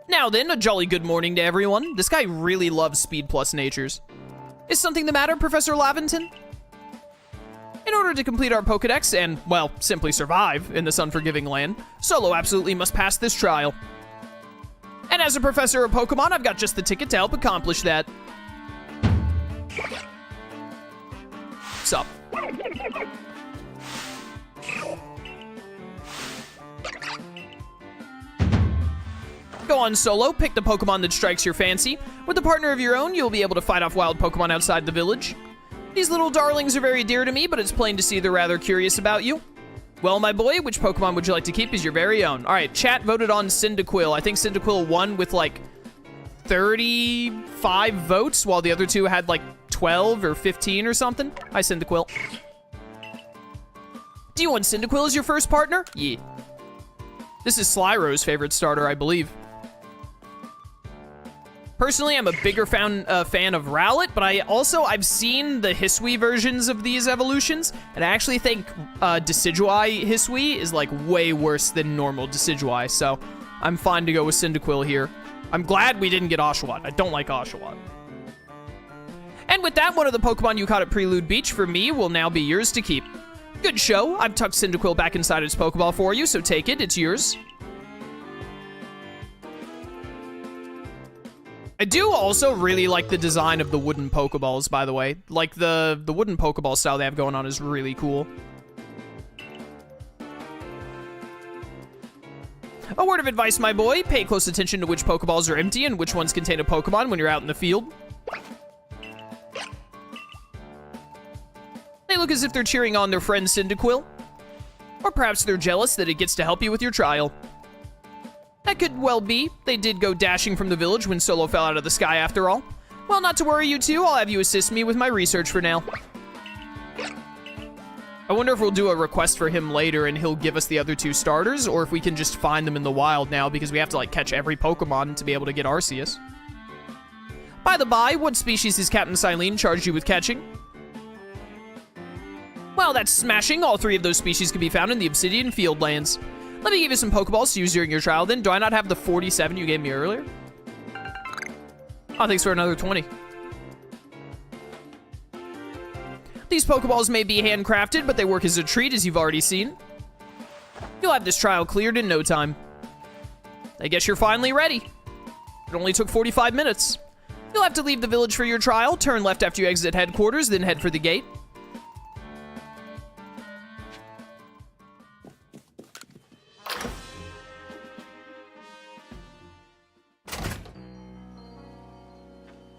Now then, a jolly good morning to everyone. This guy really loves Speed Plus Natures. Is something the matter, Professor Laventon? In order to complete our Pokédex and, well, simply survive in this unforgiving land, Solo absolutely must pass this trial. And as a professor of Pokemon, I've got just the ticket to help accomplish that. Sup? Go on, Solo, pick the Pokemon that strikes your fancy. With a partner of your own, you'll be able to fight off wild Pokemon outside the village. These little darlings are very dear to me, but it's plain to see they're rather curious about you. Well, my boy, which Pokemon would you like to keep as your very own? All right, chat voted on Cyndaquil. I think Cyndaquil won with like 35 votes, while the other two had like 12 or 15 or something. Hi, Cyndaquil. Do you want Cyndaquil as your first partner? Yeah. This is Slyro's favorite starter, I believe. Personally, I'm a bigger fan of Rowlet, but I've seen the Hisui versions of these evolutions, and I actually think Decidueye Hisui is like way worse than normal Decidueye, so I'm fine to go with Cyndaquil here. I'm glad we didn't get Oshawott. I don't like Oshawott. And with that, one of the Pokemon you caught at Prelude Beach for me will now be yours to keep. Good show. I've tucked Cyndaquil back inside its Pokeball for you, so take it. It's yours. I do also really like the design of the wooden Pokeballs, by the way. Like, the wooden Pokeball style they have going on is really cool. A word of advice, my boy. Pay close attention to which Pokeballs are empty and which ones contain a Pokemon when you're out in the field. They look as if they're cheering on their friend Cyndaquil. Or perhaps they're jealous that it gets to help you with your trial. That could well be. They did go dashing from the village when Solo fell out of the sky after all. Well, not to worry, you two. I'll have you assist me with my research for now. I wonder if we'll do a request for him later and he'll give us the other two starters, or if we can just find them in the wild now because we have to, like, catch every Pokemon to be able to get Arceus. By the by, what species has Captain Silene charged you with catching? Well, that's smashing. All three of those species can be found in the Obsidian Fieldlands. Let me give you some Pokeballs to use during your trial, then. Do I not have the 47 you gave me earlier? Oh, thanks for another 20. These Pokeballs may be handcrafted, but they work as a treat, as you've already seen. You'll have this trial cleared in no time. I guess you're finally ready. It only took 45 minutes. You'll have to leave the village for your trial, turn left after you exit headquarters, then head for the gate.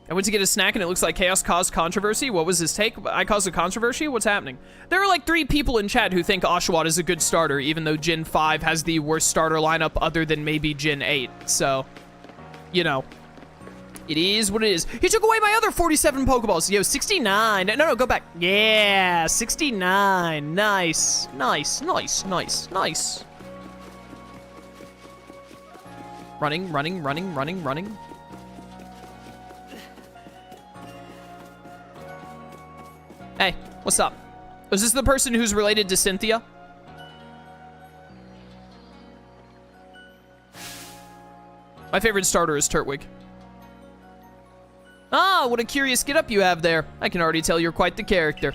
I went to get a snack and it looks like Chaos caused controversy. What was his take? I caused a controversy? What's happening? There are like 3 people in chat who think Oshawott is a good starter, even though Gen 5 has the worst starter lineup other than maybe Gen 8. So, you know, it is what it is. He took away my other 47 Pokeballs. Yo, 69. No, go back. Yeah, 69. Nice, nice, nice, nice, nice. Running, running, running, running, running. Hey, what's up? Is this the person who's related to Cynthia? My favorite starter is Turtwig. Ah, what a curious get-up you have there. I can already tell you're quite the character.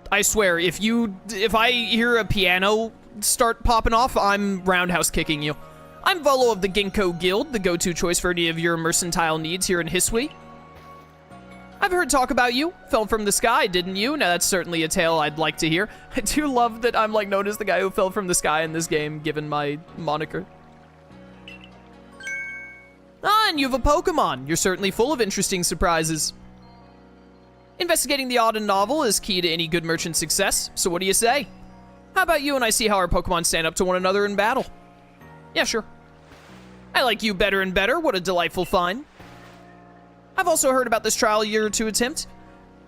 I swear, if I hear a piano start popping off, I'm roundhouse kicking you. I'm Volo of the Ginkgo Guild, the go-to choice for any of your mercantile needs here in Hisui. I've heard talk about you. Fell from the sky, didn't you? Now, that's certainly a tale I'd like to hear. I do love that I'm, like, known as the guy who fell from the sky in this game, given my moniker. Ah, and you have a Pokemon. You're certainly full of interesting surprises. Investigating the odd and novel is key to any good merchant's success, so what do you say? How about you and I see how our Pokemon stand up to one another in battle? Yeah, sure. I like you better and better. What a delightful find. I've also heard about this trial you're to attempt.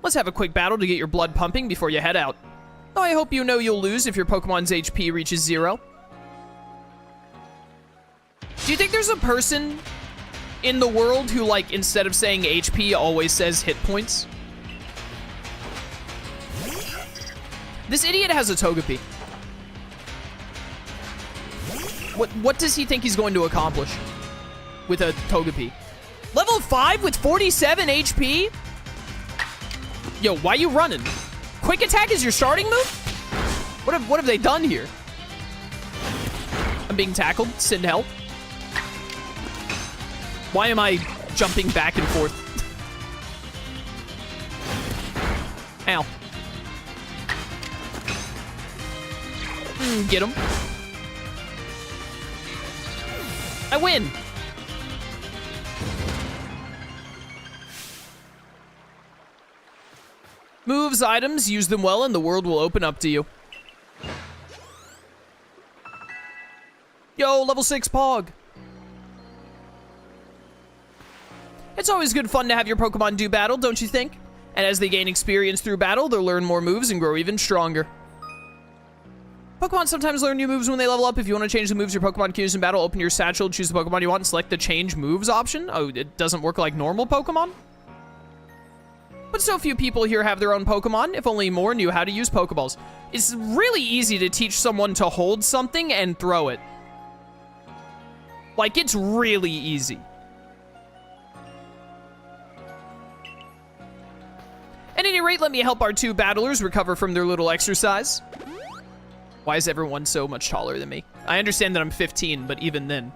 Let's have a quick battle to get your blood pumping before you head out. Though I hope you know you'll lose if your Pokemon's HP reaches 0. Do you think there's a person in the world who, like, instead of saying HP, always says hit points? This idiot has a Togepi. What does he think he's going to accomplish with a Togepi? Level 5 with 47 HP? Yo, why you running? Quick attack is your starting move? What have they done here? I'm being tackled. Send help. Why am I jumping back and forth? Ow. Get him. I win. Moves, items, use them well, and the world will open up to you. Yo, level 6 Pog. It's always good fun to have your Pokemon do battle, don't you think? And as they gain experience through battle, they'll learn more moves and grow even stronger. Pokemon sometimes learn new moves when they level up. If you want to change the moves your Pokemon can use in battle, open your satchel, choose the Pokemon you want, and select the change moves option. Oh, it doesn't work like normal Pokemon? But so few people here have their own Pokemon. If only more knew how to use Pokeballs. It's really easy to teach someone to hold something and throw it. Like, it's really easy. At any rate, let me help our two battlers recover from their little exercise. Why is everyone so much taller than me? I understand that I'm 15, but even then.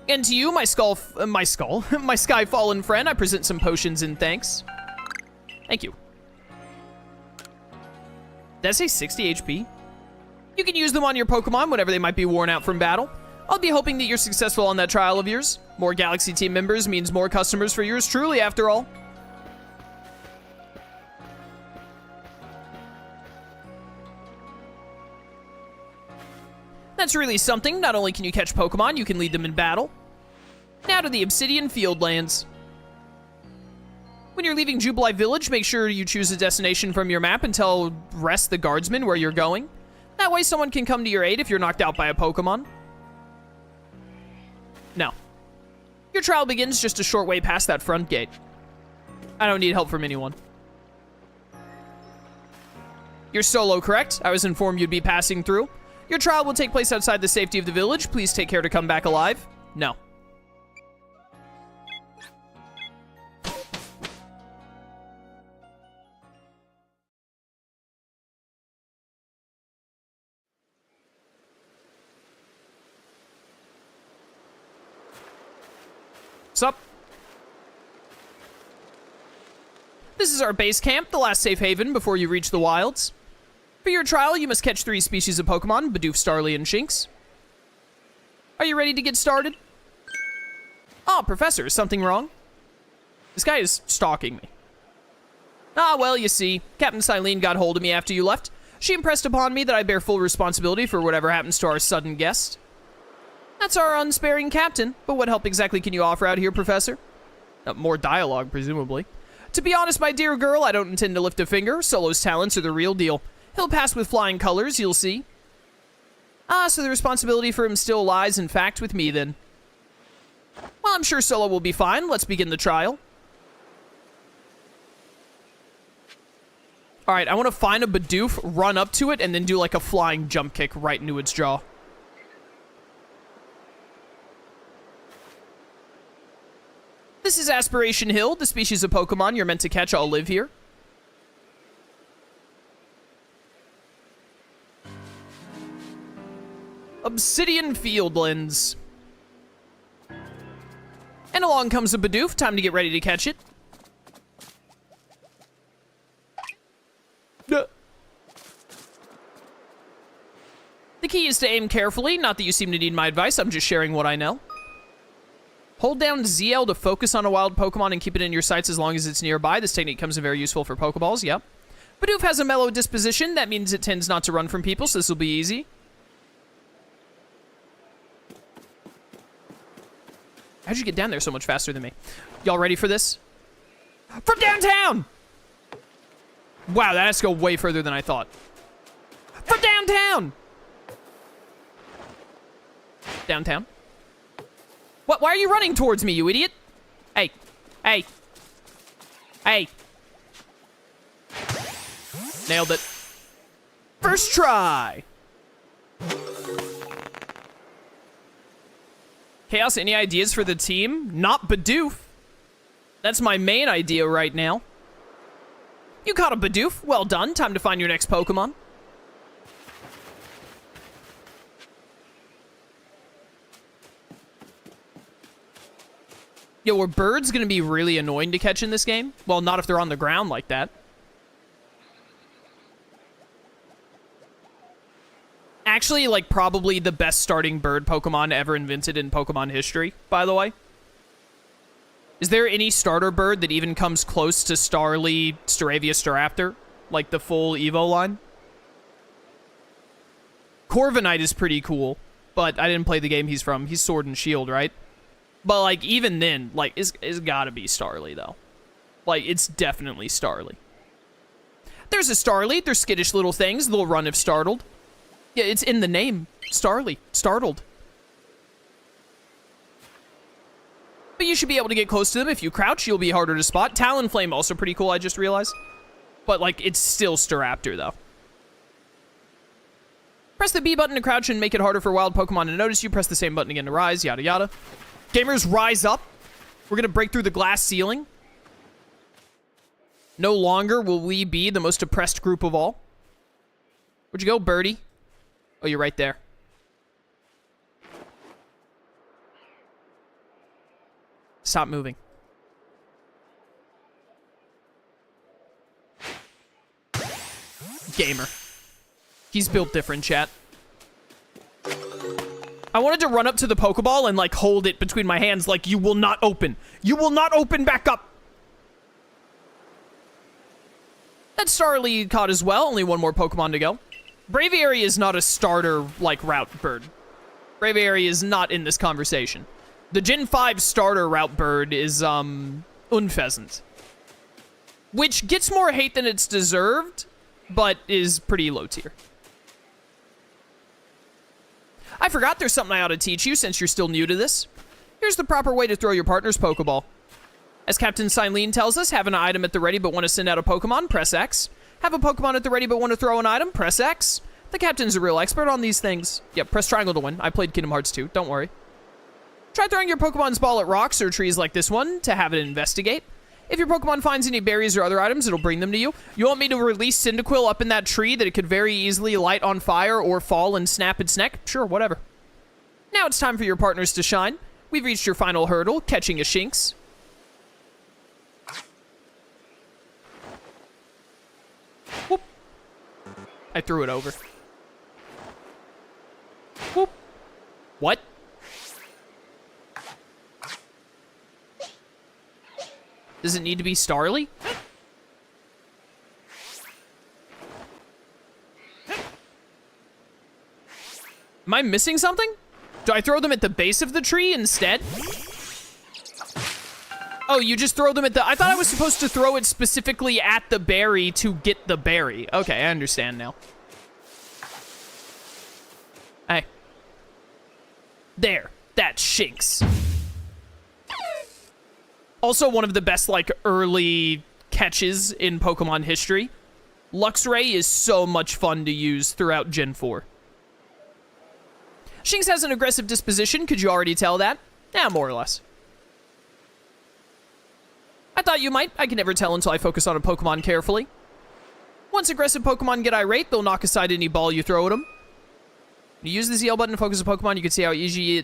And to you, my Sky Fallen friend, I present some potions in thanks. Thank you. Did I say 60 HP? You can use them on your Pokemon whenever they might be worn out from battle. I'll be hoping that you're successful on that trial of yours. More Galaxy team members means more customers for yours truly, after all. That's really something. Not only can you catch Pokemon, you can lead them in battle. Now to the Obsidian Fieldlands. When you're leaving Jubilee Village, make sure you choose a destination from your map and tell Rest the Guardsman where you're going. That way someone can come to your aid if you're knocked out by a Pokemon. No. Your trial begins just a short way past that front gate. I don't need help from anyone. You're solo, correct? I was informed you'd be passing through. Your trial will take place outside the safety of the village. Please take care to come back alive. No. What's up? This is our base camp, the last safe haven before you reach the wilds. For your trial, you must catch 3 species of Pokemon, Bidoof, Starly, and Shinx. Are you ready to get started? Ah, Professor, is something wrong? This guy is stalking me. Ah, well, you see, Captain Silene got hold of me after you left. She impressed upon me that I bear full responsibility for whatever happens to our sudden guest. That's our unsparing captain, but what help exactly can you offer out here, Professor? More dialogue, presumably. To be honest, my dear girl, I don't intend to lift a finger. Solo's talents are the real deal. He'll pass with flying colors, you'll see. Ah, so the responsibility for him still lies, in fact, with me, then. Well, I'm sure Solo will be fine. Let's begin the trial. Alright, I want to find a Bidoof, run up to it, and then do like a flying jump kick right into its jaw. This is Aspiration Hill. The species of Pokemon you're meant to catch all live here. Obsidian Fieldlands. And along comes a Bidoof. Time to get ready to catch it. The key is to aim carefully. Not that you seem to need my advice. I'm just sharing what I know. Hold down ZL to focus on a wild Pokemon and keep it in your sights as long as it's nearby. This technique comes in very useful for Pokeballs, yep. Bidoof has a mellow disposition. That means it tends not to run from people, so this will be easy. How'd you get down there so much faster than me? Y'all ready for this? From downtown! Wow, that has to go way further than I thought. From downtown! Downtown? What? Why are you running towards me, you idiot? Hey. Hey. Hey. Nailed it. First try. Chaos, any ideas for the team? Not Bidoof. That's my main idea right now. You caught a Bidoof. Well done. Time to find your next Pokemon. Yo, are birds gonna be really annoying to catch in this game? Well, not if they're on the ground like that. Actually, like, probably the best starting bird Pokemon ever invented in Pokemon history, by the way. Is there any starter bird that even comes close to Starly, Staravia, Staraptor? Like the full Evo line? Corviknight is pretty cool, but I didn't play the game he's from. He's Sword and Shield, right? But, like, even then, like, it's gotta be Starly, though. Like, it's definitely Starly. There's a Starly. They're skittish little things. They'll run if startled. Yeah, it's in the name. Starly. Startled. But you should be able to get close to them. If you crouch, you'll be harder to spot. Talonflame, also pretty cool, I just realized. But, like, it's still Staraptor, though. Press the B button to crouch and make it harder for wild Pokemon to notice you. Press the same button again to rise, yada yada. Gamers, rise up. We're gonna break through the glass ceiling. No longer will we be the most oppressed group of all. Where'd you go, birdie? Oh, you're right there. Stop moving. Gamer. He's built different, chat. I wanted to run up to the Pokeball and, like, hold it between my hands like, you will not open. You will not open back up. That Starly caught as well. Only one more Pokemon to go. Braviary is not a starter, like, route bird. Braviary is not in this conversation. The Gen 5 starter route bird is, Unpheasant. Which gets more hate than it's deserved, but is pretty low tier. I forgot there's something I ought to teach you since you're still new to this. Here's the proper way to throw your partner's Pokeball. As Captain Silene tells us, have an item at the ready but want to send out a Pokemon, press X. Have a Pokemon at the ready but want to throw an item, press X. The Captain's a real expert on these things. Yep, press triangle to win. I played Kingdom Hearts 2, don't worry. Try throwing your Pokemon's ball at rocks or trees like this one to have it investigate. If your Pokemon finds any berries or other items, it'll bring them to you. You want me to release Cyndaquil up in that tree that it could very easily light on fire or fall and snap its neck? Sure, whatever. Now it's time for your partners to shine. We've reached your final hurdle, catching a Shinx. Whoop. I threw it over. Whoop. What? Does it need to be Starly? Am I missing something? Do I throw them at the base of the tree instead? Oh, you just throw them at the... I thought I was supposed to throw it specifically at the berry to get the berry. Okay, I understand now. Hey. There. That's Shinx. Also one of the best, like, early catches in Pokemon history. Luxray is so much fun to use throughout Gen 4. Shinx has an aggressive disposition. Could you already tell that? Yeah, more or less. I thought you might. I can never tell until I focus on a Pokemon carefully. Once aggressive Pokemon get irate, they'll knock aside any ball you throw at them. When you use the ZL button to focus a Pokemon, you can see how easy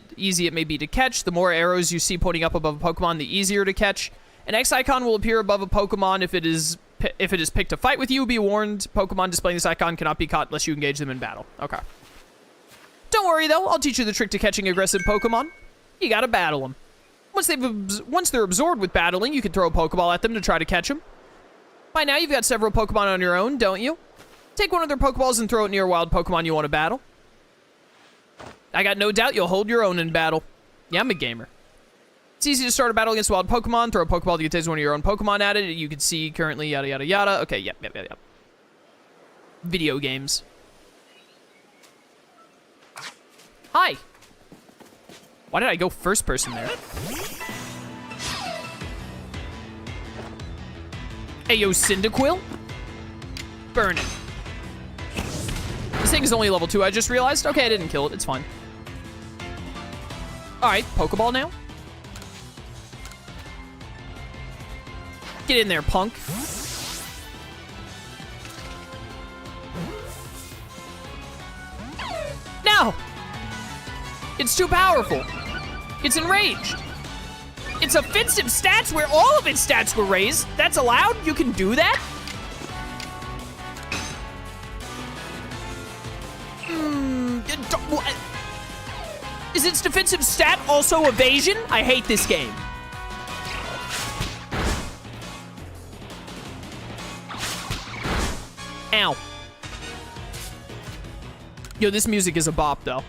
it may be to catch. The more arrows you see pointing up above a Pokemon, the easier to catch. An X icon will appear above a Pokemon if it is picked to fight with you. Be warned, Pokemon displaying this icon cannot be caught unless you engage them in battle. Okay. Don't worry, though. I'll teach you the trick to catching aggressive Pokemon. You gotta battle them. Once they're absorbed with battling, you can throw a Pokeball at them to try to catch them. By now, you've got several Pokemon on your own, don't you? Take one of their Pokeballs and throw it near a wild Pokemon you want to battle. I got no doubt you'll hold your own in battle. Yeah, I'm a gamer. It's easy to start a battle against a wild Pokemon. Throw a Pokeball to get one of your own Pokemon at it. You can see currently yada yada yada. Okay, yep. Video games. Hi. Why did I go first person there? Hey, yo, Cyndaquil? Burn it. This thing is only level 2, I just realized. Okay, I didn't kill it. It's fine. Alright, Pokeball now. Get in there, punk. No! It's too powerful. It's enraged. It's offensive stats where all of its stats were raised. That's allowed? You can do that? What? Is its defensive stat also evasion? I hate this game. Ow. Yo, this music is a bop, though.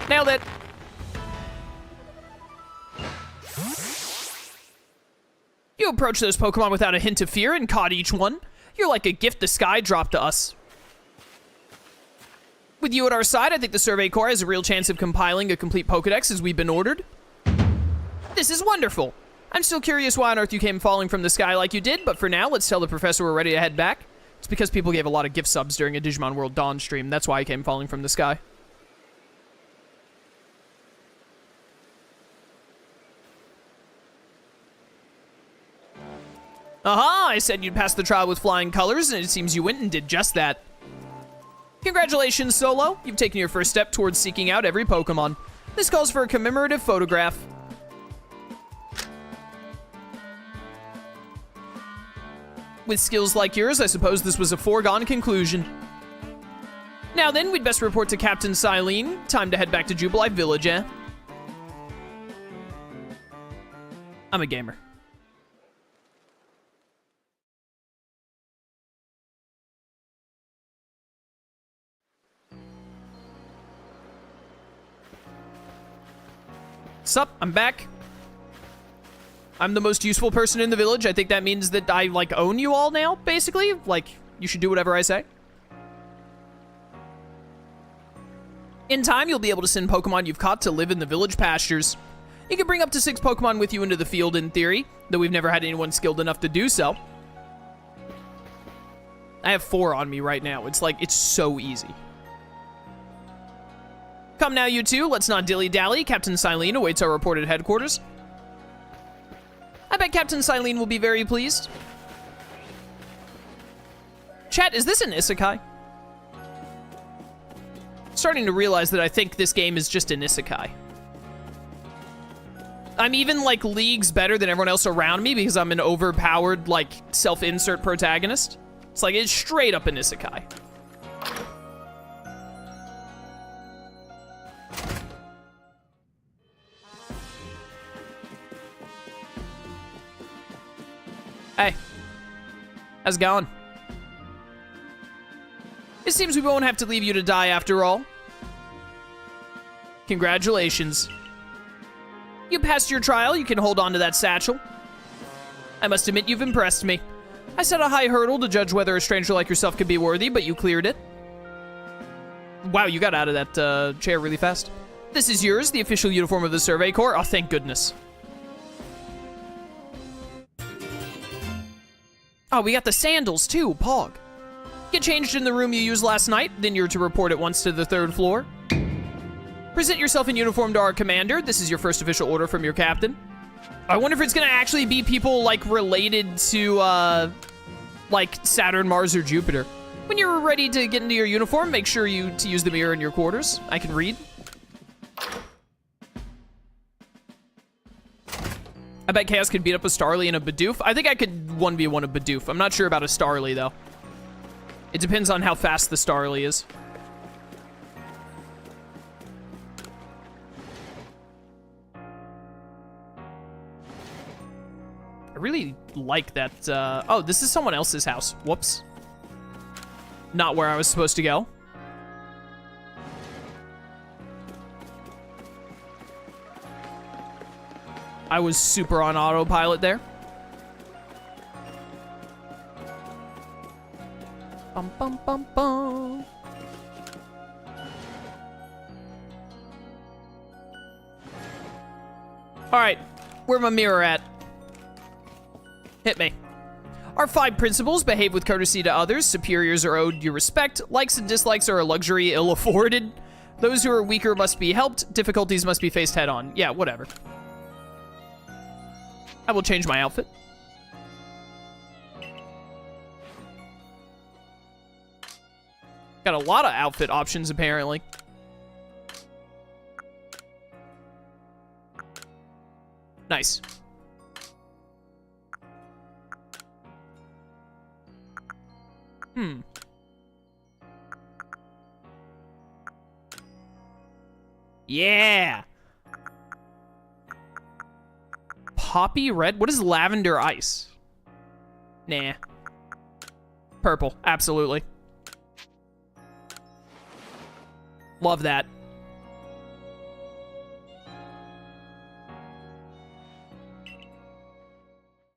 Nailed it. You approach those Pokemon without a hint of fear and caught each one. You're like a gift the sky dropped to us. With you at our side, I think the Survey Corps has a real chance of compiling a complete Pokédex as we've been ordered. This is wonderful. I'm still curious why on earth you came falling from the sky like you did, but for now, let's tell the professor we're ready to head back. It's because people gave a lot of gift subs during a Digimon World Dawn stream. That's why I came falling from the sky. Aha! I said you'd pass the trial with flying colors, and it seems you went and did just that. Congratulations, Solo. You've taken your first step towards seeking out every Pokemon. This calls for a commemorative photograph. With skills like yours, I suppose this was a foregone conclusion. Now then, we'd best report to Captain Silene. Time to head back to Jubilife Village, eh? I'm a gamer. Sup, I'm back. I'm the most useful person in the village. I think that means that I, like, own you all now, basically. Like, you should do whatever I say. In time, you'll be able to send Pokemon you've caught to live in the village pastures. You can bring up to 6 Pokemon with you into the field in theory, though we've never had anyone skilled enough to do so. I have 4 on me right now. It's like, it's so easy. Come now, you two. Let's not dilly-dally. Captain Silene awaits our report at headquarters. I bet Captain Silene will be very pleased. Chat, is this an isekai? Starting to realize that I think this game is just an isekai. I'm even, like, leagues better than everyone else around me because I'm an overpowered, like, self-insert protagonist. It's like, it's straight up an isekai. Hey, how's it going? It seems we won't have to leave you to die after all. Congratulations. You passed your trial, you can hold on to that satchel. I must admit you've impressed me. I set a high hurdle to judge whether a stranger like yourself could be worthy, but you cleared it. Wow, you got out of that chair really fast. This is yours, the official uniform of the Survey Corps. Oh, thank goodness. Oh, we got the sandals, too. Pog. Get changed in the room you used last night, then you're to report at once to the 3rd floor. Present yourself in uniform to our commander. This is your first official order from your captain. I wonder if it's gonna actually be people, like, related to, like, Saturn, Mars, or Jupiter. When you're ready to get into your uniform, make sure to use the mirror in your quarters. I can read. I bet Chaos could beat up a Starly and a Bidoof. I think I could 1v1 a Bidoof. I'm not sure about a Starly, though. It depends on how fast the Starly is. I really like that. Oh, this is someone else's house. Whoops. Not where I was supposed to go. I was super on autopilot there. Bum, bum, bum, bum. All right, where's my mirror at? Hit me. Our 5 principles: behave with courtesy to others, superiors are owed your respect, likes and dislikes are a luxury ill afforded, those who are weaker must be helped, difficulties must be faced head on. Yeah, whatever. I will change my outfit. Got a lot of outfit options, apparently. Nice. Yeah. Poppy red? What is lavender ice? Nah. Purple, absolutely. Love that.